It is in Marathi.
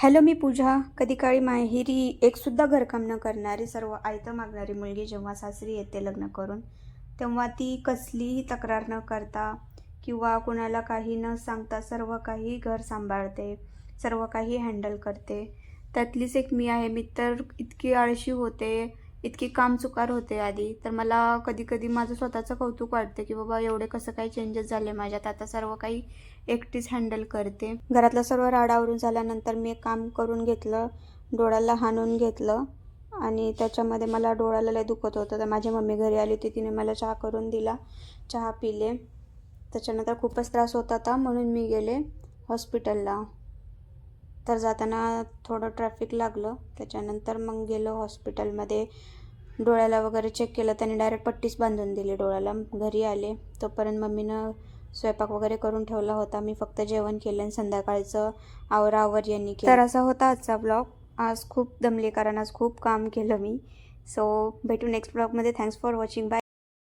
हॅलो, मी पूजा. कधी काळी माहेरी एकसुद्धा घरकाम न करणारी, सर्व आयतं मागणारी मुलगी जेव्हा सासरी येते लग्न करून, तेव्हा ती कसलीही तक्रार न करता किंवा कुणाला काही न सांगता सर्व काही घर सांभाळते, सर्व काही हँडल करते. त्यातलीच एक मी आहे. मी तर इतकी आळशी होते, इतकी कामचुकार होते आधी. तर मला कधी-कधी माझं स्वतःचं कौतुक वाटतं, की बाबा एवढे कसं काही चेंजेस झाले माझ्यात. आता सर्व काही एकटीच हँडल करते. घरातला सर्व राडा आवरून झाल्यानंतर मी एक काम करून घेतलं, डोळ्याला हाणून घेतलं आणि त्याच्यामध्ये मला डोळ्याला लय दुखत होतं. तर माझी मम्मी घरी आली होती, तिने मला चहा करून दिला. चहा पिले. त्याच्यानंतर खूपच त्रास होत होता म्हणून मी गेले हॉस्पिटलला. तर जाताना थोडं ट्रॅफिक लागलं. त्याच्यानंतर मग गेलो हॉस्पिटलमध्ये. डोळ्याला वगैरे चेक केलं. त्याने डायरेक्ट पट्टीच बांधून दिली डोळ्याला. घरी आले तोपर्यंत मम्मीनं स्वयंपाक वगैरे करून ठेवला होता. मी फक्त जेवण केलं आणि संध्याकाळचं आवराआवर यांनी केलं. तर असा होता आजचा ब्लॉग. आज खूप दमले कारण आज खूप काम केलं मी. सो भेटू नेक्स्ट ब्लॉगमध्ये. Thanks for watching. बाय.